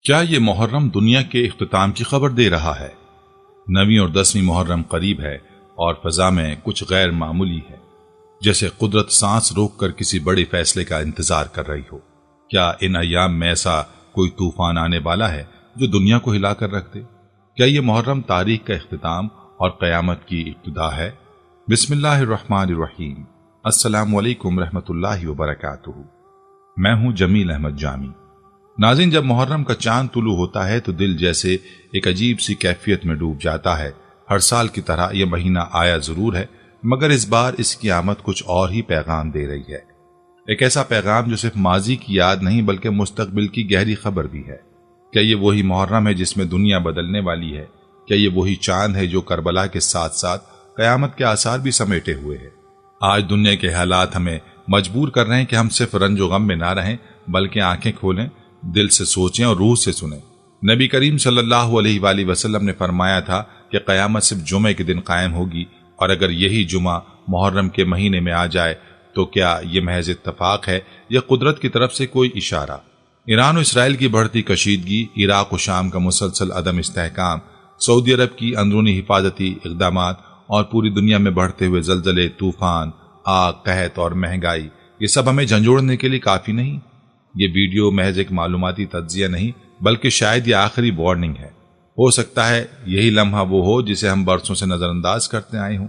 کیا یہ محرم دنیا کے اختتام کی خبر دے رہا ہے؟ 9ویں اور 10ویں محرم قریب ہے اور فضا میں کچھ غیر معمولی ہے، جیسے قدرت سانس روک کر کسی بڑے فیصلے کا انتظار کر رہی ہو۔ کیا ان ایام میں ایسا کوئی طوفان آنے والا ہے جو دنیا کو ہلا کر رکھ دے؟ کیا یہ محرم تاریخ کا اختتام اور قیامت کی ابتدا ہے؟ بسم اللہ الرحمن الرحیم۔ السلام علیکم رحمۃ اللہ وبرکاتہ۔ میں ہوں جمیل احمد جامی۔ ناظرین، جب محرم کا چاند طلوع ہوتا ہے تو دل جیسے ایک عجیب سی کیفیت میں ڈوب جاتا ہے۔ ہر سال کی طرح یہ مہینہ آیا ضرور ہے، مگر اس بار اس کی آمد کچھ اور ہی پیغام دے رہی ہے۔ ایک ایسا پیغام جو صرف ماضی کی یاد نہیں بلکہ مستقبل کی گہری خبر بھی ہے۔ کیا یہ وہی محرم ہے جس میں دنیا بدلنے والی ہے؟ کیا یہ وہی چاند ہے جو کربلا کے ساتھ ساتھ قیامت کے آثار بھی سمیٹے ہوئے ہے؟ آج دنیا کے حالات ہمیں مجبور کر رہے ہیں کہ ہم صرف رنج و غم میں نہ رہیں بلکہ آنکھیں کھولیں، دل سے سوچیں اور روح سے سنیں۔ نبی کریم صلی اللہ علیہ وآلہ وسلم نے فرمایا تھا کہ قیامت صرف جمعے کے دن قائم ہوگی، اور اگر یہی جمعہ محرم کے مہینے میں آ جائے تو کیا یہ محض اتفاق ہے یا قدرت کی طرف سے کوئی اشارہ؟ ایران و اسرائیل کی بڑھتی کشیدگی، عراق و شام کا مسلسل عدم استحکام، سعودی عرب کی اندرونی حفاظتی اقدامات اور پوری دنیا میں بڑھتے ہوئے زلزلے، طوفان، آگ، قحط اور مہنگائی، یہ سب ہمیں جھنجھوڑنے کے لیے کافی نہیں؟ یہ ویڈیو محض ایک معلوماتی تجزیہ نہیں بلکہ شاید یہ آخری وارننگ ہے۔ ہو سکتا ہے یہی لمحہ وہ ہو جسے ہم برسوں سے نظر انداز کرتے آئے ہوں،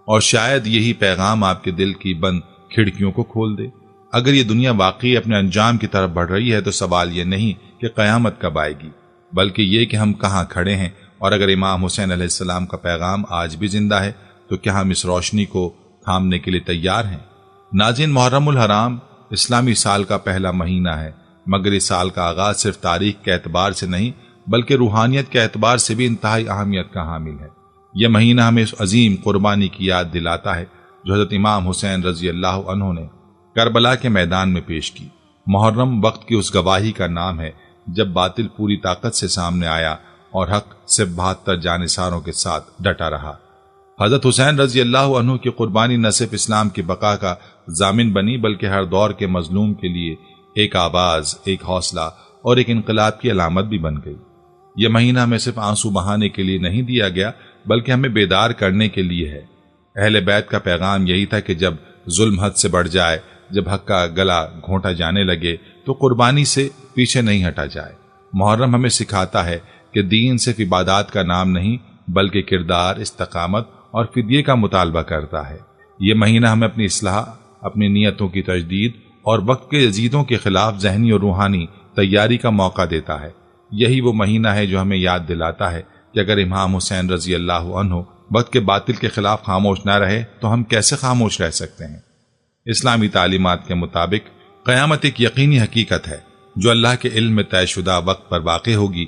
اور شاید یہی پیغام آپ کے دل کی بند کھڑکیوں کو کھول دے۔ اگر یہ دنیا واقعی اپنے انجام کی طرف بڑھ رہی ہے تو سوال یہ نہیں کہ قیامت کب آئے گی، بلکہ یہ کہ ہم کہاں کھڑے ہیں، اور اگر امام حسین علیہ السلام کا پیغام آج بھی زندہ ہے تو کیا ہم اس روشنی کو تھامنے کے لیے تیار ہیں؟ ناظرین، محرم الحرام اسلامی سال کا پہلا مہینہ ہے، مگر اس سال کا آغاز صرف تاریخ کے اعتبار سے نہیں بلکہ روحانیت کے اعتبار سے بھی انتہائی اہمیت کا حامل ہے۔ یہ مہینہ ہمیں اس عظیم قربانی کی یاد دلاتا ہے جو حضرت امام حسین رضی اللہ عنہ نے کربلا کے میدان میں پیش کی۔ محرم وقت کی اس گواہی کا نام ہے جب باطل پوری طاقت سے سامنے آیا اور حق صرف 72 جانثاروں کے ساتھ ڈٹا رہا۔ حضرت حسین رضی اللہ عنہ کی قربانی نہ صرف اسلام کی بقا کا ضامن بنی بلکہ ہر دور کے مظلوم کے لیے ایک آواز، ایک حوصلہ اور ایک انقلاب کی علامت بھی بن گئی۔ یہ مہینہ ہمیں صرف آنسو بہانے کے لیے نہیں دیا گیا بلکہ ہمیں بیدار کرنے کے لیے ہے۔ اہل بیت کا پیغام یہی تھا کہ جب ظلم حد سے بڑھ جائے، جب حق کا گلا گھونٹا جانے لگے تو قربانی سے پیچھے نہیں ہٹا جائے۔ محرم ہمیں سکھاتا ہے کہ دین صرف عبادات کا نام نہیں بلکہ کردار، استقامت اور فدیے کا مطالبہ کرتا ہے۔ یہ مہینہ ہمیں اپنی اصلاح، اپنی نیتوں کی تجدید اور وقت کے یزیدوں کے خلاف ذہنی اور روحانی تیاری کا موقع دیتا ہے۔ یہی وہ مہینہ ہے جو ہمیں یاد دلاتا ہے کہ اگر امام حسین رضی اللہ عنہ وقت کے باطل کے خلاف خاموش نہ رہے تو ہم کیسے خاموش رہ سکتے ہیں؟ اسلامی تعلیمات کے مطابق قیامت ایک یقینی حقیقت ہے جو اللہ کے علم میں طے شدہ وقت پر واقع ہوگی،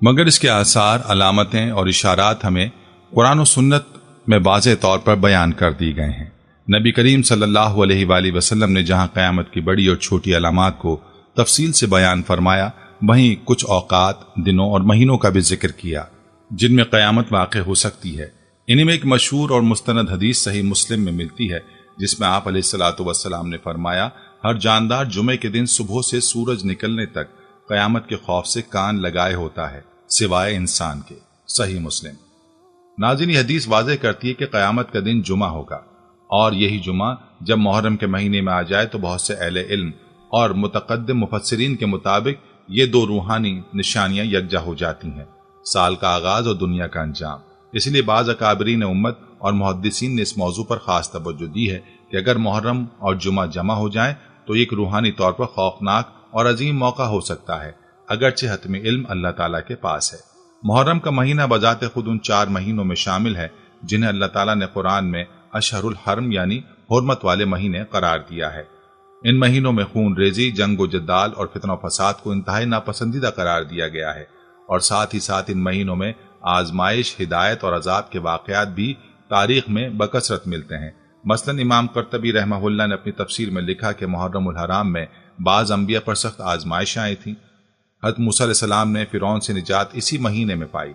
مگر اس کے آثار، علامتیں اور اشارات ہمیں قرآن و سنت میں واضح طور پر بیان کر دی گئے ہیں۔ نبی کریم صلی اللہ علیہ وآلہ وسلم نے جہاں قیامت کی بڑی اور چھوٹی علامات کو تفصیل سے بیان فرمایا، وہیں کچھ اوقات، دنوں اور مہینوں کا بھی ذکر کیا جن میں قیامت واقع ہو سکتی ہے۔ انہی میں ایک مشہور اور مستند حدیث صحیح مسلم میں ملتی ہے جس میں آپ علیہ الصلوۃ والسلام نے فرمایا، ہر جاندار جمعے کے دن صبح سے سورج نکلنے تک قیامت کے خوف سے کان لگائے ہوتا ہے سوائے انسان کے۔ صحیح مسلم۔ ناظرین، یہ حدیث واضح کرتی ہے کہ قیامت کا دن جمعہ ہوگا، اور یہی جمعہ جب محرم کے مہینے میں آ جائے تو بہت سے اہل علم اور متقدم مفسرین کے مطابق یہ دو روحانی نشانیاں یکجا ہو جاتی ہیں، سال کا آغاز اور دنیا کا انجام۔ اس لیے بعض اکابرین امت اور محدثین نے اس موضوع پر خاص توجہ دی ہے کہ اگر محرم اور جمعہ جمع ہو جائیں تو ایک روحانی طور پر خوفناک اور عظیم موقع ہو سکتا ہے، اگرچہ حتمی علم اللہ تعالیٰ کے پاس ہے۔ محرم کا مہینہ بذات خود ان 4 مہینوں میں شامل ہے جنہیں اللہ تعالیٰ نے قرآن میں اشہر الحرم یعنی حرمت والے مہینے قرار دیا ہے۔ ان مہینوں میں خون ریزی، جنگ و جدال اور فتنہ و فساد کو انتہائی ناپسندیدہ قرار دیا گیا ہے، اور ساتھ ہی ساتھ ان مہینوں میں آزمائش، ہدایت اور عذاب کے واقعات بھی تاریخ میں بکثرت ملتے ہیں۔ مثلا امام قرطبی رحمہ اللہ نے اپنی تفسیر میں لکھا کہ محرم الحرام میں بعض انبیاء پر سخت آزمائشیں آئی تھیں۔ حضرت موسیٰ علیہ السلام نے فرعون سے نجات اسی مہینے میں پائی۔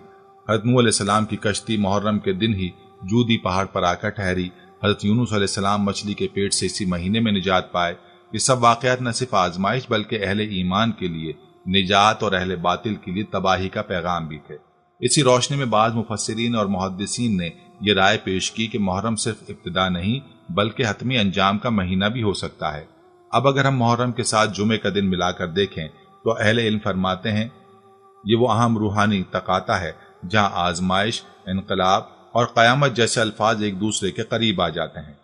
حضرت نوح علیہ السلام کی کشتی محرم کے دن ہی جودی پہاڑ پر آ کر ٹھہری۔ حضرت یونس علیہ السلام مچھلی کے پیٹ سے اسی مہینے میں نجات پائے۔ یہ سب واقعات نہ صرف آزمائش بلکہ اہل ایمان کے لیے نجات اور اہل باطل کے لیے تباہی کا پیغام بھی تھے۔ اسی روشنی میں بعض مفسرین اور محدثین نے یہ رائے پیش کی کہ محرم صرف ابتدا نہیں بلکہ حتمی انجام کا مہینہ بھی ہو سکتا ہے۔ اب اگر ہم محرم کے ساتھ جمعے کا دن ملا کر دیکھیں تو اہل علم فرماتے ہیں یہ وہ اہم روحانی تقاطع ہے جہاں آزمائش، انقلاب اور قیامت جیسے الفاظ ایک دوسرے کے قریب آ جاتے ہیں۔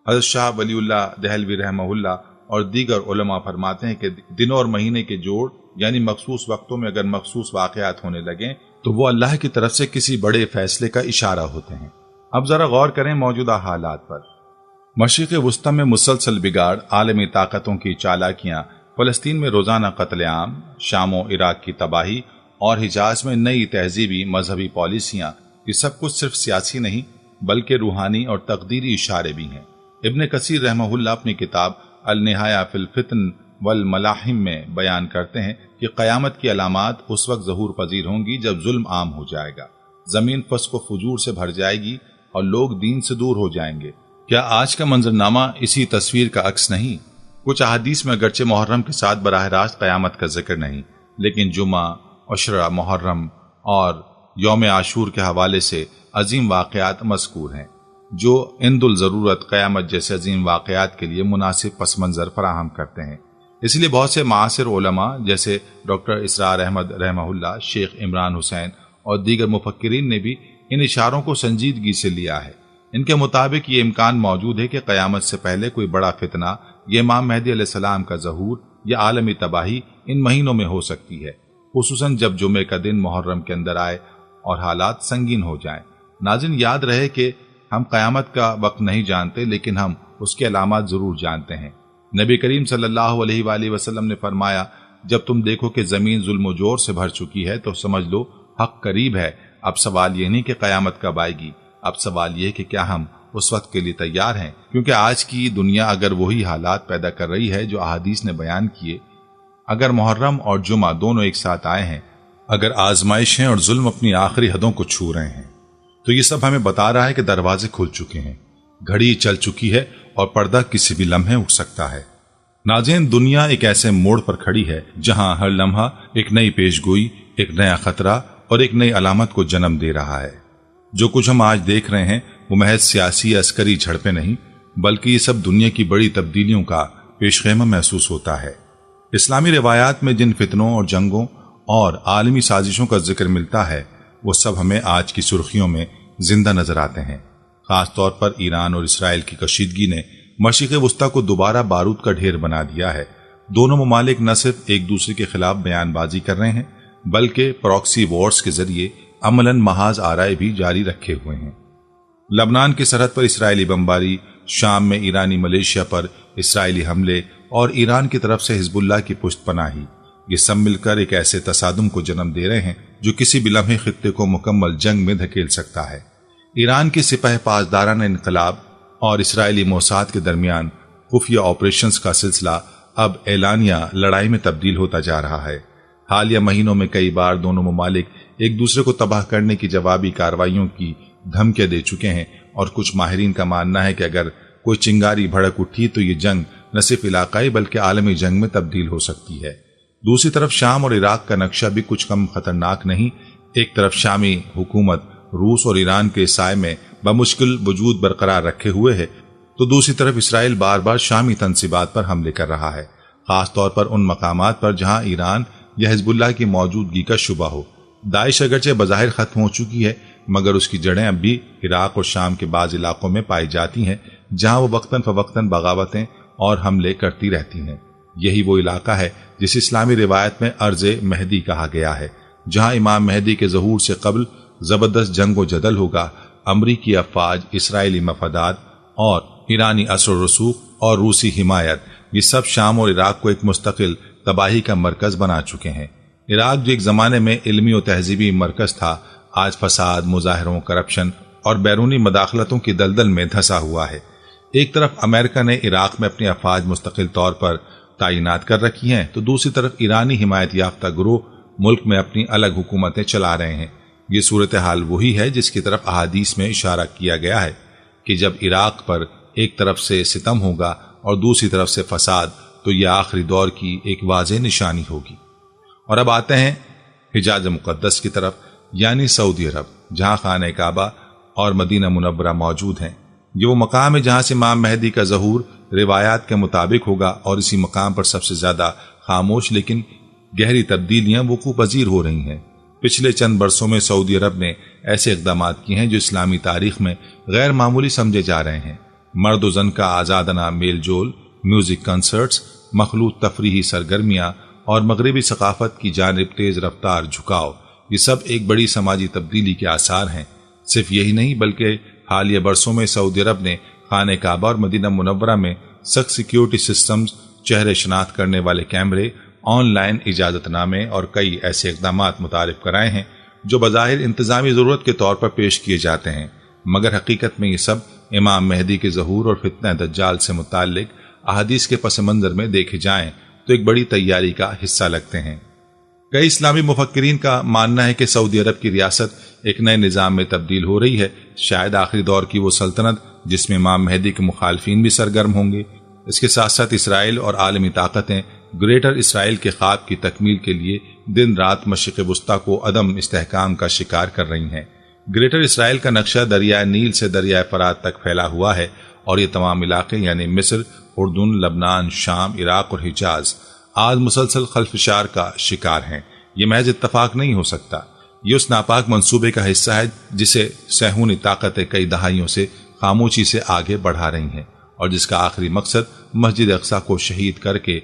حضرت شاہ ولی اللہ دہلوی رحمہ اللہ اور دیگر علماء فرماتے ہیں کہ دنوں اور مہینے کے جوڑ یعنی مخصوص وقتوں میں اگر مخصوص واقعات ہونے لگیں تو وہ اللہ کی طرف سے کسی بڑے فیصلے کا اشارہ ہوتے ہیں۔ اب ذرا غور کریں موجودہ حالات پر۔ مشرق وسطی میں مسلسل بگاڑ، عالمی طاقتوں کی چالاکیاں، فلسطین میں روزانہ قتل عام، شام و عراق کی تباہی اور حجاز میں نئی تہذیبی مذہبی پالیسیاں، یہ سب کچھ صرف سیاسی نہیں بلکہ روحانی اور تقدیری اشارے بھی ہیں۔ ابن کثیر رحمہ اللہ اپنی کتاب النہایہ فی الفتن والملاحم میں بیان کرتے ہیں کہ قیامت کی علامات اس وقت ظہور پذیر ہوں گی جب ظلم عام ہو جائے گا، زمین فسق و فجور سے بھر جائے گی اور لوگ دین سے دور ہو جائیں گے۔ کیا آج کا منظرنامہ اسی تصویر کا عکس نہیں؟ کچھ احادیث میں اگرچہ محرم کے ساتھ براہ راست قیامت کا ذکر نہیں، لیکن جمعہ، عشرہ محرم اور یوم عاشور کے حوالے سے عظیم واقعات مذکور ہیں جو عند الضرورت قیامت جیسے عظیم واقعات کے لیے مناسب پس منظر فراہم کرتے ہیں۔ اس لیے بہت سے معاصر علماء جیسے ڈاکٹر اسرار احمد رحمہ اللہ، شیخ عمران حسین اور دیگر مفکرین نے بھی ان اشاروں کو سنجیدگی سے لیا ہے۔ ان کے مطابق یہ امکان موجود ہے کہ قیامت سے پہلے کوئی بڑا فتنہ یہ امام مہدی علیہ السلام کا ظہور یا عالمی تباہی ان مہینوں میں ہو سکتی ہے، خصوصاً جب جمعے کا دن محرم کے اندر آئے اور حالات سنگین ہو جائیں۔ ناظرین، یاد رہے کہ ہم قیامت کا وقت نہیں جانتے لیکن ہم اس کے علامات ضرور جانتے ہیں۔ نبی کریم صلی اللہ علیہ وآلہ وسلم نے فرمایا جب تم دیکھو کہ زمین ظلم و جور سے بھر چکی ہے تو سمجھ لو حق قریب ہے۔ اب سوال یہ نہیں کہ قیامت کب آئے گی، اب سوال یہ کہ کیا ہم اس وقت کے لیے تیار ہیں، کیونکہ آج کی دنیا اگر وہی حالات پیدا کر رہی ہے جو احادیث نے بیان کیے، اگر محرم اور جمعہ دونوں ایک ساتھ آئے ہیں، اگر آزمائشیں اور ظلم اپنی آخری حدوں کو چھو رہے ہیں، تو یہ سب ہمیں بتا رہا ہے کہ دروازے کھل چکے ہیں، گھڑی چل چکی ہے اور پردہ کسی بھی لمحے اٹھ سکتا ہے۔ ناظرین، دنیا ایک ایسے موڑ پر کھڑی ہے جہاں ہر لمحہ ایک نئی پیش گوئی، ایک نیا خطرہ اور ایک نئی علامت کو جنم دے رہا ہے۔ جو کچھ ہم آج دیکھ رہے ہیں وہ محض سیاسی عسکری جھڑپیں نہیں بلکہ یہ سب دنیا کی بڑی تبدیلیوں کا پیش خیمہ محسوس ہوتا ہے۔ اسلامی روایات میں جن فتنوں اور جنگوں اور عالمی سازشوں کا ذکر ملتا ہے وہ سب ہمیں آج کی سرخیوں میں زندہ نظر آتے ہیں۔ خاص طور پر ایران اور اسرائیل کی کشیدگی نے مشرق وسطی کو دوبارہ بارود کا ڈھیر بنا دیا ہے۔ دونوں ممالک نہ صرف ایک دوسرے کے خلاف بیان بازی کر رہے ہیں بلکہ پراکسی وارز کے ذریعے عملاً محاذ آرائے بھی جاری رکھے ہوئے ہیں۔ لبنان کی سرحد پر اسرائیلی بمباری، شام میں ایرانی ملیشیا پر اسرائیلی حملے اور ایران کی طرف سے حزب اللہ کی پشت پناہی، یہ سب مل کر ایک ایسے تصادم کو جنم دے رہے ہیں جو کسی بھی لمحے خطے کو مکمل جنگ میں دھکیل سکتا ہے۔ ایران کی سپہ پاسدارانہ انقلاب اور اسرائیلی موساد کے درمیان خفیہ آپریشنز کا سلسلہ اب اعلانیہ لڑائی میں تبدیل ہوتا جا رہا ہے۔ حالیہ مہینوں میں کئی بار دونوں ممالک ایک دوسرے کو تباہ کرنے کی جوابی کارروائیوں کی دھمکیاں دے چکے ہیں، اور کچھ ماہرین کا ماننا ہے کہ اگر کوئی چنگاری بھڑک اٹھی تو یہ جنگ نہ صرف علاقائی بلکہ عالمی جنگ میں تبدیل ہو سکتی ہے۔ دوسری طرف شام اور عراق کا نقشہ بھی کچھ کم خطرناک نہیں۔ ایک طرف شامی حکومت روس اور ایران کے سائے میں بمشکل وجود برقرار رکھے ہوئے ہے، تو دوسری طرف اسرائیل بار بار شامی تنصیبات پر حملے کر رہا ہے، خاص طور پر ان مقامات پر جہاں ایران یا حزب اللہ کی موجودگی کا شبہ ہو۔ داعش اگرچہ بظاہر ختم ہو چکی ہے مگر اس کی جڑیں اب بھی عراق اور شام کے بعض علاقوں میں پائی جاتی ہیں جہاں وہ وقتاً فوقتاً بغاوتیں اور حملے کرتی رہتی ہیں۔ یہی وہ علاقہ ہے جس اسلامی روایت میں ارض مہدی کہا گیا ہے، جہاں امام مہدی کے ظہور سے قبل زبردست جنگ و جدل ہوگا۔ امریکی افواج، اسرائیلی مفادات اور ایرانی اثر و رسوخ اور روسی حمایت، یہ سب شام اور عراق کو ایک مستقل تباہی کا مرکز بنا چکے ہیں۔ عراق جو ایک زمانے میں علمی و تہذیبی مرکز تھا، آج فساد، مظاہروں، کرپشن اور بیرونی مداخلتوں کی دلدل میں دھسا ہوا ہے۔ ایک طرف امریکہ نے عراق میں اپنی افواج مستقل طور پر تعینات کر رکھی ہیں تو دوسری طرف ایرانی حمایت یافتہ گروہ ملک میں اپنی الگ حکومتیں چلا رہے ہیں۔ یہ صورتحال وہی ہے جس کی طرف احادیث میں اشارہ کیا گیا ہے کہ جب عراق پر ایک طرف سے ستم ہوگا اور دوسری طرف سے فساد تو یہ آخری دور کی ایک واضح نشانی ہوگی۔ اور اب آتے ہیں حجاز مقدس کی طرف، یعنی سعودی عرب، جہاں خانہ کعبہ اور مدینہ منورہ موجود ہیں۔ یہ وہ مقام ہے جہاں سے امام مہدی کا ظہور روایات کے مطابق ہوگا، اور اسی مقام پر سب سے زیادہ خاموش لیکن گہری تبدیلیاں وقوع پذیر ہو رہی ہیں۔ پچھلے چند برسوں میں سعودی عرب نے ایسے اقدامات کیے ہیں جو اسلامی تاریخ میں غیر معمولی سمجھے جا رہے ہیں۔ مرد و زن کا آزادانہ میل جول، میوزک کنسرٹس، مخلوط تفریحی سرگرمیاں اور مغربی ثقافت کی جانب تیز رفتار جھکاؤ، یہ سب ایک بڑی سماجی تبدیلی کے آثار ہیں۔ صرف یہی نہیں بلکہ حالیہ برسوں میں سعودی عرب نے خانہ کعبہ اور مدینہ منورہ میں سخت سیکیورٹی سسٹمز، چہرے شناخت کرنے والے کیمرے، آن لائن اجازت نامے اور کئی ایسے اقدامات متعارف کرائے ہیں جو بظاہر انتظامی ضرورت کے طور پر پیش کیے جاتے ہیں، مگر حقیقت میں یہ سب امام مہدی کے ظہور اور فتنہ دجال سے متعلق احادیث کے پس منظر میں دیکھے جائیں تو ایک بڑی تیاری کا حصہ لگتے ہیں۔ کئی اسلامی مفکرین کا ماننا ہے کہ سعودی عرب کی ریاست ایک نئے نظام میں تبدیل ہو رہی ہے، شاید آخری دور کی وہ سلطنت جس میں امام مہدی کے مخالفین بھی سرگرم ہوں گے۔ اس کے ساتھ ساتھ اسرائیل اور عالمی طاقتیں گریٹر اسرائیل کے خواب کی تکمیل کے لیے دن رات مشرق وسطیٰ کو عدم استحکام کا شکار کر رہی ہیں۔ گریٹر اسرائیل کا نقشہ دریائے نیل سے دریائے فرات تک پھیلا ہوا ہے، اور یہ تمام علاقے یعنی مصر، اردن، لبنان، شام، عراق اور حجاز آج مسلسل خلفشار کا شکار ہیں۔ یہ محض اتفاق نہیں ہو سکتا، یہ اس ناپاک منصوبے کا حصہ ہے جسے صہیونی طاقتیں کئی دہائیوں سے خاموشی سے آگے بڑھا رہی ہیں، اور جس کا آخری مقصد مسجد اقصیٰ کو شہید کر کے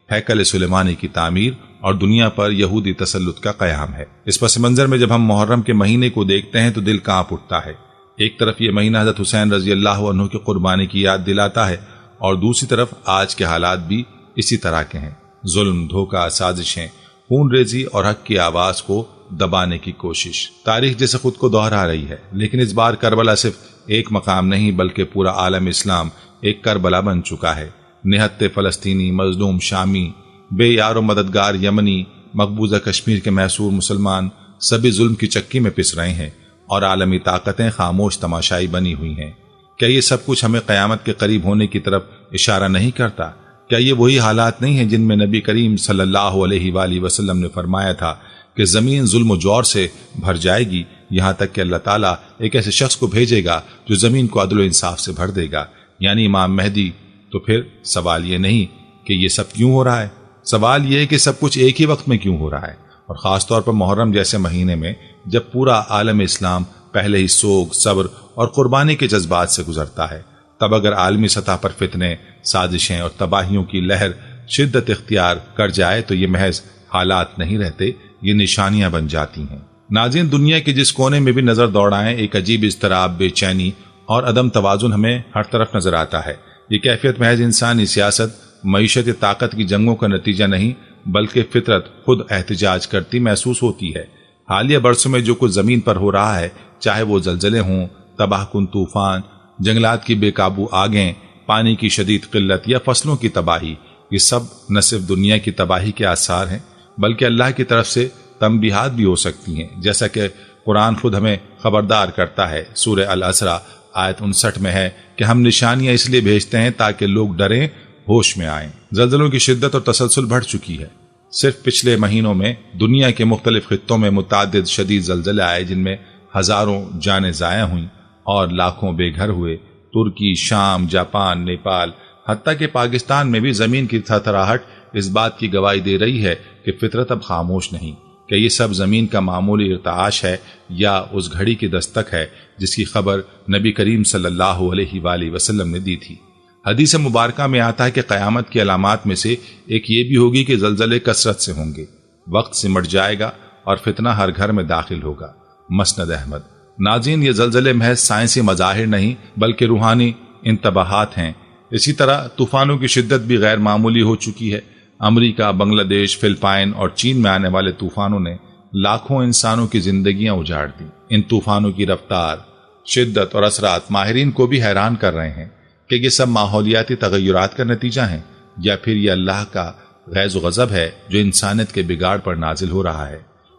ہیکل سلیمانی کی تعمیر اور دنیا پر یہودی تسلط کا قیام ہے۔ اس پس منظر میں جب ہم محرم کے مہینے کو دیکھتے ہیں تو دل کانپ اٹھتا ہے۔ ایک طرف یہ مہینہ حضرت حسین رضی اللہ عنہ کی قربانی کی یاد دلاتا ہے، اور دوسری طرف آج کے حالات بھی اسی طرح کے ہیں۔ ظلم، دھوکہ، سازشیں، خون ریزی اور حق کی آواز کو دبانے کی کوشش۔ تاریخ جیسے خود کو دوہرا رہی ہے، لیکن اس بار کربلا صرف ایک مقام نہیں بلکہ پورا عالم اسلام ایک کربلا بن چکا ہے۔ نہتے فلسطینی، مظلوم شامی، بے یار و مددگار یمنی، مقبوضہ کشمیر کے محصور مسلمان سبھی ظلم کی چکی میں پس رہے ہیں، اور عالمی طاقتیں خاموش تماشائی بنی ہوئی ہیں۔ کیا یہ سب کچھ ہمیں قیامت کے قریب ہونے کی طرف اشارہ نہیں کرتا؟ کیا یہ وہی حالات نہیں ہیں جن میں نبی کریم صلی اللہ علیہ وآلہ وسلم نے فرمایا تھا کہ زمین ظلم و جور سے بھر جائے گی، یہاں تک کہ اللہ تعالیٰ ایک ایسے شخص کو بھیجے گا جو زمین کو عدل و انصاف سے بھر دے گا، یعنی امام مہدی۔ تو پھر سوال یہ نہیں کہ یہ سب کیوں ہو رہا ہے، سوال یہ ہے کہ سب کچھ ایک ہی وقت میں کیوں ہو رہا ہے، اور خاص طور پر محرم جیسے مہینے میں جب پورا عالم اسلام پہلے ہی سوگ، صبر اور قربانی کے جذبات سے گزرتا ہے، تب اگر عالمی سطح پر فتنے، سازشیں اور تباہیوں کی لہر شدت اختیار کر جائے تو یہ محض حالات نہیں رہتے، یہ نشانیاں بن جاتی ہیں۔ ناظرین، دنیا کے جس کونے میں بھی نظر دوڑائیں ایک عجیب اضطراب، بے چینی اور عدم توازن ہمیں ہر طرف نظر آتا ہے۔ یہ کیفیت محض انسانی سیاست، معیشت، طاقت کی جنگوں کا نتیجہ نہیں بلکہ فطرت خود احتجاج کرتی محسوس ہوتی ہے۔ حالیہ برسوں میں جو کچھ زمین پر ہو رہا ہے، چاہے وہ زلزلے ہوں، تباہ کن طوفان، جنگلات کی بے قابو آگیں، پانی کی شدید قلت یا فصلوں کی تباہی، یہ سب نہ صرف دنیا کی تباہی کے آثار ہیں بلکہ اللہ کی طرف سے تنبیہات بھی ہو سکتی ہیں، جیسا کہ قرآن خود ہمیں خبردار کرتا ہے۔ سورہ الاسراء آیت 59 میں ہے کہ ہم نشانیاں اس لیے بھیجتے ہیں تاکہ لوگ ڈریں، ہوش میں آئیں۔ زلزلوں کی شدت اور تسلسل بڑھ چکی ہے۔ صرف پچھلے مہینوں میں دنیا کے مختلف خطوں میں متعدد شدید زلزلے آئے جن میں ہزاروں جانیں ضائع ہوئیں اور لاکھوں بے گھر ہوئے۔ ترکی، شام، جاپان، نیپال، حتیٰ کہ پاکستان میں بھی زمین کی تھرتھراہٹ اس بات کی گواہی دے رہی ہے کہ فطرت اب خاموش نہیں، کہ یہ سب زمین کا معمولی ارتعاش ہے یا اس گھڑی کی دستک ہے جس کی خبر نبی کریم صلی اللہ علیہ وآلہ وسلم نے دی تھی۔ حدیث مبارکہ میں آتا ہے کہ قیامت کی علامات میں سے ایک یہ بھی ہوگی کہ زلزلے کثرت سے ہوں گے، وقت سمٹ جائے گا اور فتنہ ہر گھر میں داخل ہوگا۔ مسند احمد۔ ناظرین، یہ زلزلے محض سائنسی مظاہر نہیں بلکہ روحانی انتباہات ہیں۔ اسی طرح طوفانوں کی شدت بھی غیر معمولی ہو چکی ہے۔ امریکہ، بنگلہ دیش، فلپائن اور چین میں آنے والے طوفانوں نے لاکھوں انسانوں کی زندگیاں اجاڑ دی۔ ان طوفانوں کی رفتار، شدت اور اثرات ماہرین کو بھی حیران کر رہے ہیں کہ یہ سب ماحولیاتی تغیرات کا نتیجہ ہیں یا پھر یہ اللہ کا غیظ و غضب ہے جو انسانیت کے بگاڑ پر نازل ہو رہا ہے۔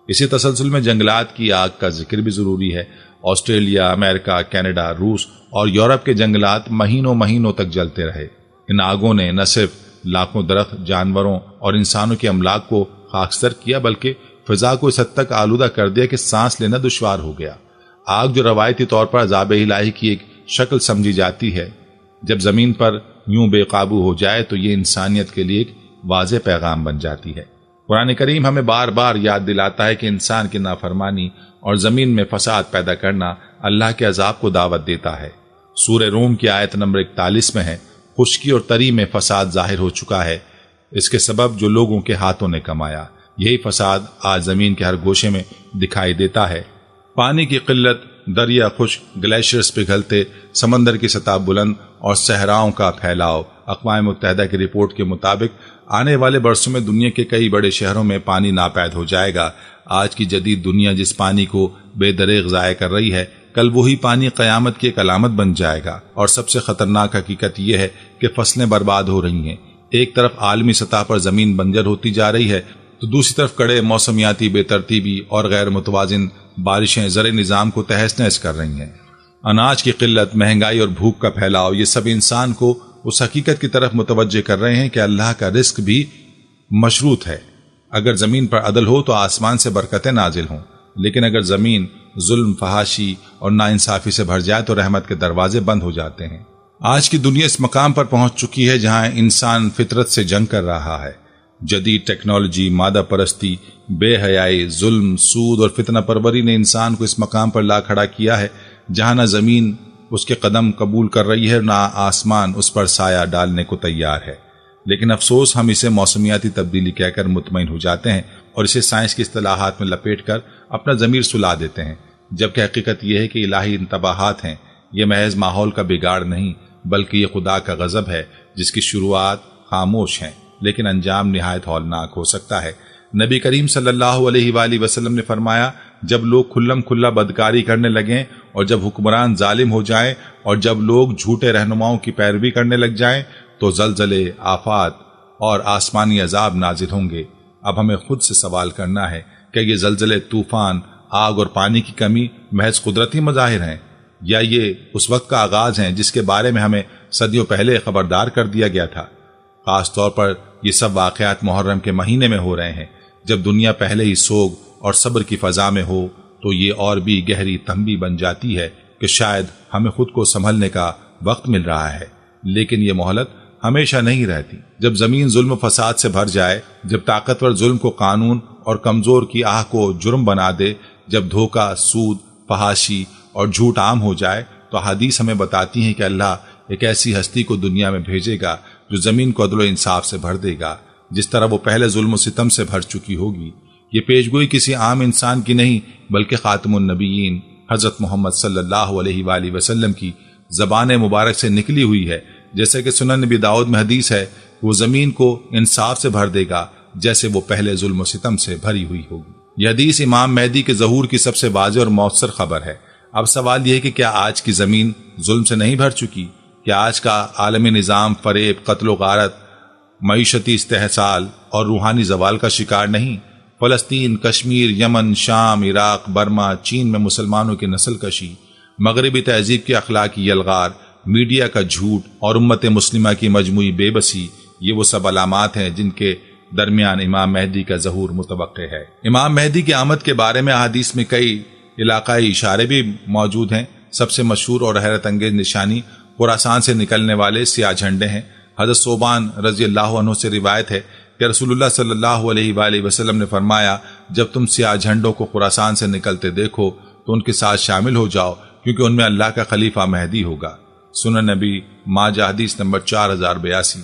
اسی تسلسل میں جنگلات کی آگ کا ذکر بھی ضروری ہے۔ آسٹریلیا، امریکہ، کینیڈا، روس اور یورپ کے جنگلات مہینوں تک جلتے رہے۔ ان آگوں نے نہ صرف لاکھوں درخت، جانوروں اور انسانوں کے املاک کو خاکستر کیا بلکہ فضا کو اس حد تک آلودہ کر دیا کہ سانس لینا دشوار ہو گیا۔ آگ جو روایتی طور پر عذاب الہی کی ایک شکل سمجھی جاتی ہے، جب زمین پر یوں بے قابو ہو جائے تو یہ انسانیت کے لیے ایک واضح پیغام بن جاتی ہے۔ قرآن کریم ہمیں بار بار یاد دلاتا ہے کہ انسان کی نافرمانی اور زمین میں فساد پیدا کرنا اللہ کے عذاب کو دعوت دیتا ہے۔ سورہ روم کی آیت نمبر 41 میں ہے، خشکی اور تری میں فساد ظاہر ہو چکا ہے، اس کے سبب جو لوگوں کے ہاتھوں نے کمایا۔ یہی فساد آج زمین کے ہر گوشے میں دکھائی دیتا ہے۔ پانی کی قلت، دریا خشک، گلیشیئرز پگھلتے، سمندر کی سطح بلند اور صحراؤں کا پھیلاؤ۔ اقوام متحدہ کی رپورٹ کے مطابق آنے والے برسوں میں دنیا کے کئی بڑے شہروں میں پانی ناپید ہو جائے گا۔ آج کی جدید دنیا جس پانی کو بے دریغ ضائع کر رہی ہے، کل وہی پانی قیامت کی ایک علامت بن جائے گا۔ اور سب سے خطرناک حقیقت یہ ہے کہ فصلیں برباد ہو رہی ہیں۔ ایک طرف عالمی سطح پر زمین بنجر ہوتی جا رہی ہے تو دوسری طرف کڑے موسمیاتی بے ترتیبی اور غیر متوازن بارشیں زرعی نظام کو تہس نہس کر رہی ہیں۔ اناج کی قلت، مہنگائی اور بھوک کا پھیلاؤ، یہ سب انسان کو اس حقیقت کی طرف متوجہ کر رہے ہیں کہ اللہ کا رزق بھی مشروط ہے۔ اگر زمین پر عدل ہو تو آسمان سے برکتیں نازل ہوں، لیکن اگر زمین ظلم، فحاشی اور ناانصافی سے بھر جائے تو رحمت کے دروازے بند ہو جاتے ہیں۔ آج کی دنیا اس مقام پر پہنچ چکی ہے جہاں انسان فطرت سے جنگ کر رہا ہے۔ جدید ٹیکنالوجی، مادہ پرستی، بے حیائی، ظلم، سود اور فتنہ پروری نے انسان کو اس مقام پر لا کھڑا کیا ہے جہاں نہ زمین اس کے قدم قبول کر رہی ہے، نہ آسمان اس پر سایہ ڈالنے کو تیار ہے۔ لیکن افسوس، ہم اسے موسمیاتی تبدیلی کہہ کر مطمئن ہو جاتے ہیں اور اسے سائنس کی اصطلاحات میں لپیٹ کر اپنا ضمیر سلا دیتے ہیں، جبکہ حقیقت یہ ہے کہ الہی انتباہات ہیں۔ یہ محض ماحول کا بگاڑ نہیں بلکہ یہ خدا کا غضب ہے جس کی شروعات خاموش ہیں لیکن انجام نہایت ہولناک ہو سکتا ہے۔ نبی کریم صلی اللہ علیہ وآلہ وسلم نے فرمایا، جب لوگ کھلم کھلا بدکاری کرنے لگیں اور جب حکمران ظالم ہو جائیں اور جب لوگ جھوٹے رہنماؤں کی پیروی کرنے لگ جائیں تو زلزلے، آفات اور آسمانی عذاب نازل ہوں گے۔ اب ہمیں خود سے سوال کرنا ہے کہ یہ زلزلے، طوفان، آگ اور پانی کی کمی محض قدرتی مظاہر ہیں یا یہ اس وقت کا آغاز ہیں جس کے بارے میں ہمیں صدیوں پہلے خبردار کر دیا گیا تھا؟ خاص طور پر یہ سب واقعات محرم کے مہینے میں ہو رہے ہیں، جب دنیا پہلے ہی سوگ اور صبر کی فضا میں ہو، تو یہ اور بھی گہری تنبیہ بن جاتی ہے کہ شاید ہمیں خود کو سنبھلنے کا وقت مل رہا ہے۔ لیکن یہ مہلت ہمیشہ نہیں رہتی۔ جب زمین ظلم و فساد سے بھر جائے، جب طاقتور ظلم کو قانون اور کمزور کی آہ کو جرم بنا دے، جب دھوکہ، سود، فحاشی اور جھوٹ عام ہو جائے، تو حدیث ہمیں بتاتی ہیں کہ اللہ ایک ایسی ہستی کو دنیا میں بھیجے گا جو زمین کو عدل و انصاف سے بھر دے گا، جس طرح وہ پہلے ظلم و ستم سے بھر چکی ہوگی۔ یہ پیشگوئی کسی عام انسان کی نہیں بلکہ خاتم النبیین حضرت محمد صلی اللہ علیہ وآلہ وسلم کی زبان مبارک سے نکلی ہوئی ہے۔ جیسے کہ سنن نبی داؤد میں حدیث ہے، وہ زمین کو انصاف سے بھر دے گا جیسے وہ پہلے ظلم و ستم سے بھری ہوئی ہوگی۔ یہ حدیث امام مہدی کے ظہور کی سب سے واضح اور مؤثر خبر ہے۔ اب سوال یہ ہے کہ کیا آج کی زمین ظلم سے نہیں بھر چکی؟ کیا آج کا عالمی نظام فریب، قتل و غارت، معیشتی استحصال اور روحانی زوال کا شکار نہیں؟ فلسطین، کشمیر، یمن، شام، عراق، برما، چین میں مسلمانوں کی نسل کشی، مغربی تہذیب کی اخلاقی یلغار، میڈیا کا جھوٹ اور امت مسلمہ کی مجموعی بے بسی، یہ وہ سب علامات ہیں جن کے درمیان امام مہدی کا ظہور متوقع ہے۔ امام مہدی کی آمد کے بارے میں احادیث میں کئی علاقائی اشارے بھی موجود ہیں۔ سب سے مشہور اور حیرت انگیز نشانی خراسان سے نکلنے والے سیاہ جھنڈے ہیں۔ حضرت صوبان رضی اللہ عنہ سے روایت ہے کہ رسول اللہ صلی اللہ علیہ وآلہ وسلم نے فرمایا، جب تم سیاہ جھنڈوں کو خراسان سے نکلتے دیکھو تو ان کے ساتھ شامل ہو جاؤ، کیونکہ ان میں اللہ کا خلیفہ مہدی ہوگا۔ سنن نبی ماجہ حدیث نمبر 4082۔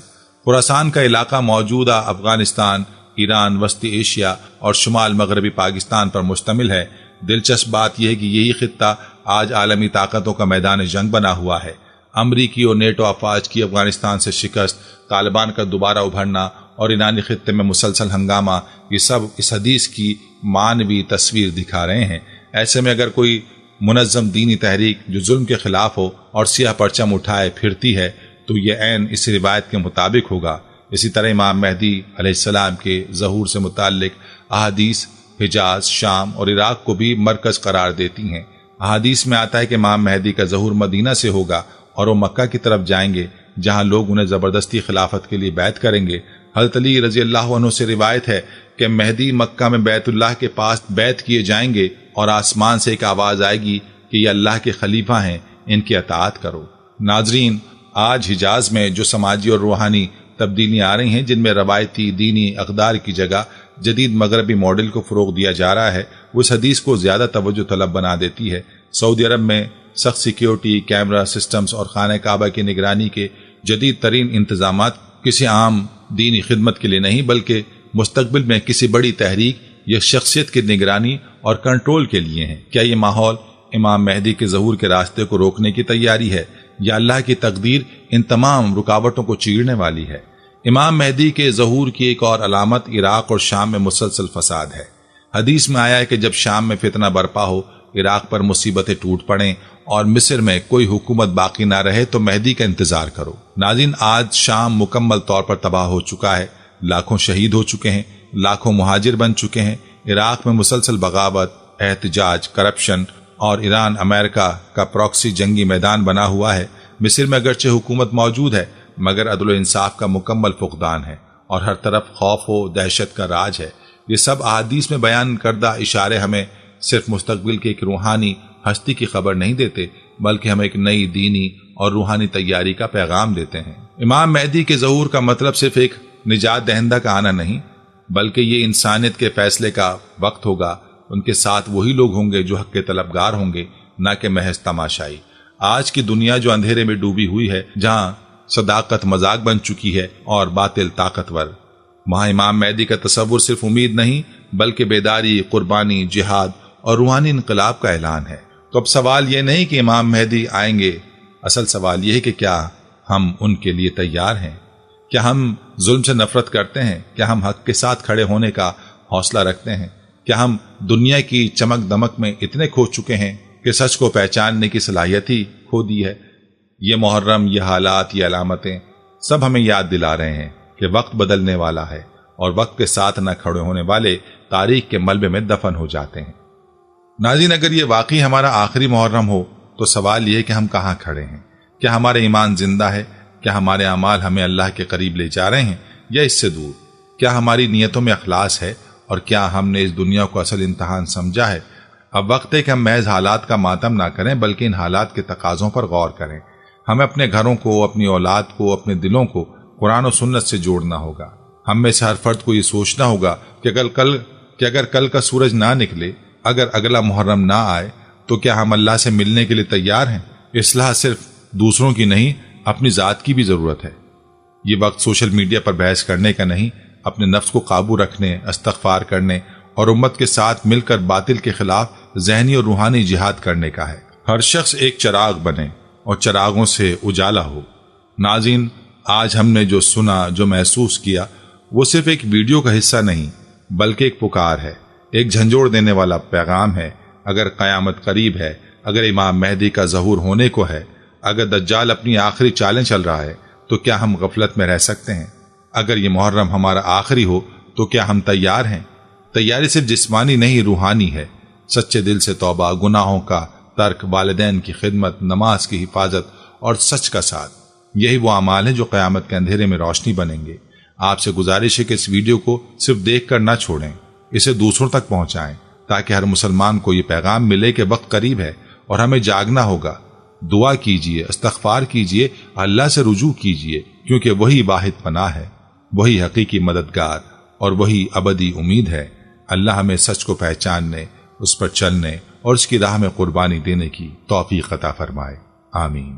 خراسان کا علاقہ موجودہ افغانستان، ایران، وسطی ایشیا اور شمال مغربی پاکستان پر مشتمل ہے۔ دلچسپ بات یہ ہے کہ یہی خطہ آج عالمی طاقتوں کا میدان جنگ بنا ہوا ہے۔ امریکی اور نیٹو افواج کی افغانستان سے شکست، طالبان کا دوبارہ ابھرنا اور ایرانی خطے میں مسلسل ہنگامہ، یہ سب اس حدیث کی معنوی تصویر دکھا رہے ہیں۔ ایسے میں اگر کوئی منظم دینی تحریک جو ظلم کے خلاف ہو اور سیاہ پرچم اٹھائے پھرتی ہے تو یہ عین اس روایت کے مطابق ہوگا۔ اسی طرح امام مہدی علیہ السلام کے ظہور سے متعلق احادیث حجاز، شام اور عراق کو بھی مرکز قرار دیتی ہیں۔ احادیث میں آتا ہے کہ امام مہدی کا ظہور مدینہ سے ہوگا اور وہ مکہ کی طرف جائیں گے جہاں لوگ انہیں زبردستی خلافت کے لیے بیعت کریں گے۔ حضرت علی رضی اللہ عنہ سے روایت ہے کہ مہدی مکہ میں بیت اللہ کے پاس بیعت کیے جائیں گے اور آسمان سے ایک آواز آئے گی کہ یہ اللہ کے خلیفہ ہیں، ان کی اطاعت کرو۔ ناظرین، آج حجاز میں جو سماجی اور روحانی تبدیلیاں آ رہی ہیں، جن میں روایتی دینی اقدار کی جگہ جدید مغربی ماڈل کو فروغ دیا جا رہا ہے، وہ اس حدیث کو زیادہ توجہ طلب بنا دیتی ہے۔ سعودی عرب میں سخت سیکیورٹی، کیمرہ سسٹمز اور خانہ کعبہ کی نگرانی کے جدید ترین انتظامات کسی عام دینی خدمت کے لیے نہیں، بلکہ مستقبل میں کسی بڑی تحریک یا شخصیت کی نگرانی اور کنٹرول کے لیے ہیں۔ کیا یہ ماحول امام مہدی کے ظہور کے راستے کو روکنے کی تیاری ہے، یا اللہ کی تقدیر ان تمام رکاوٹوں کو چیرنے والی ہے؟ امام مہدی کے ظہور کی ایک اور علامت عراق اور شام میں مسلسل فساد ہے۔ حدیث میں آیا ہے کہ جب شام میں فتنہ برپا ہو، عراق پر مصیبتیں ٹوٹ پڑیں اور مصر میں کوئی حکومت باقی نہ رہے تو مہدی کا انتظار کرو۔ ناظرین، آج شام مکمل طور پر تباہ ہو چکا ہے، لاکھوں شہید ہو چکے ہیں، لاکھوں مہاجر بن چکے ہیں۔ عراق میں مسلسل بغاوت، احتجاج، کرپشن اور ایران امریکہ کا پراکسی جنگی میدان بنا ہوا ہے۔ مصر میں اگرچہ حکومت موجود ہے، مگر عدل و انصاف کا مکمل فقدان ہے اور ہر طرف خوف و دہشت کا راج ہے۔ یہ سب احادیث میں بیان کردہ اشارے ہمیں صرف مستقبل کی ایک روحانی ہستی کی خبر نہیں دیتے، بلکہ ہمیں ایک نئی دینی اور روحانی تیاری کا پیغام دیتے ہیں۔ امام مہدی کے ظہور کا مطلب صرف ایک نجات دہندہ کا آنا نہیں، بلکہ یہ انسانیت کے فیصلے کا وقت ہوگا۔ ان کے ساتھ وہی لوگ ہوں گے جو حق کے طلبگار ہوں گے، نہ کہ محض تماشائی۔ آج کی دنیا جو اندھیرے میں ڈوبی ہوئی ہے، جہاں صداقت مذاق بن چکی ہے اور باطل طاقتور، وہاں امام مہدی کا تصور صرف امید نہیں، بلکہ بیداری، قربانی، جہاد اور روحانی انقلاب کا اعلان ہے۔ تو اب سوال یہ نہیں کہ امام مہدی آئیں گے، اصل سوال یہ ہے کہ کیا ہم ان کے لیے تیار ہیں؟ کیا ہم ظلم سے نفرت کرتے ہیں؟ کیا ہم حق کے ساتھ کھڑے ہونے کا حوصلہ رکھتے ہیں؟ کیا ہم دنیا کی چمک دمک میں اتنے کھو چکے ہیں کہ سچ کو پہچاننے کی صلاحیت ہی کھو دی ہے؟ یہ محرم، یہ حالات، یہ علامتیں سب ہمیں یاد دلا رہے ہیں کہ وقت بدلنے والا ہے، اور وقت کے ساتھ نہ کھڑے ہونے والے تاریخ کے ملبے میں دفن ہو جاتے ہیں۔ ناظرین، اگر یہ واقعی ہمارا آخری محرم ہو تو سوال یہ ہے کہ ہم کہاں کھڑے ہیں؟ کیا ہمارے ایمان زندہ ہے؟ کیا ہمارے اعمال ہمیں اللہ کے قریب لے جا رہے ہیں یا اس سے دور؟ کیا ہماری نیتوں میں اخلاص ہے، اور کیا ہم نے اس دنیا کو اصل امتحان سمجھا ہے؟ اب وقت ہے کہ ہم محض حالات کا ماتم نہ کریں، بلکہ ان حالات کے تقاضوں پر غور کریں۔ ہمیں اپنے گھروں کو، اپنی اولاد کو، اپنے دلوں کو قرآن و سنت سے جوڑنا ہوگا۔ ہم میں سے ہر فرد کو یہ سوچنا ہوگا کہ اگر کل کا سورج نہ نکلے، اگر اگلا محرم نہ آئے، تو کیا ہم اللہ سے ملنے کے لیے تیار ہیں؟ اصلاح صرف دوسروں کی نہیں، اپنی ذات کی بھی ضرورت ہے۔ یہ وقت سوشل میڈیا پر بحث کرنے کا نہیں، اپنے نفس کو قابو رکھنے، استغفار کرنے اور امت کے ساتھ مل کر باطل کے خلاف ذہنی اور روحانی جہاد کرنے کا ہے۔ ہر شخص ایک چراغ بنے اور چراغوں سے اجالا ہو۔ ناظرین، آج ہم نے جو سنا، جو محسوس کیا، وہ صرف ایک ویڈیو کا حصہ نہیں، بلکہ ایک پکار ہے، ایک جھنجھوڑ دینے والا پیغام ہے۔ اگر قیامت قریب ہے، اگر امام مہدی کا ظہور ہونے کو ہے، اگر دجال اپنی آخری چالیں چل رہا ہے، تو کیا ہم غفلت میں رہ سکتے ہیں؟ اگر یہ محرم ہمارا آخری ہو تو کیا ہم تیار ہیں؟ تیاری صرف جسمانی نہیں، روحانی ہے۔ سچے دل سے توبہ، گناہوں کا ترک، والدین کی خدمت، نماز کی حفاظت اور سچ کا ساتھ، یہی وہ اعمال ہیں جو قیامت کے اندھیرے میں روشنی بنیں گے۔ آپ سے گزارش ہے کہ اس ویڈیو کو صرف دیکھ کر نہ چھوڑیں، اسے دوسروں تک پہنچائیں، تاکہ ہر مسلمان کو یہ پیغام ملے کہ وقت قریب ہے اور ہمیں جاگنا ہوگا۔ دعا کیجئے، استغفار کیجئے، اللہ سے رجوع کیجئے، کیونکہ وہی واحد پناہ ہے، وہی حقیقی مددگار اور وہی ابدی امید ہے۔ اللہ ہمیں سچ کو پہچاننے، اس پر چلنے اور اس کی راہ میں قربانی دینے کی توفیق عطا فرمائے۔ آمین۔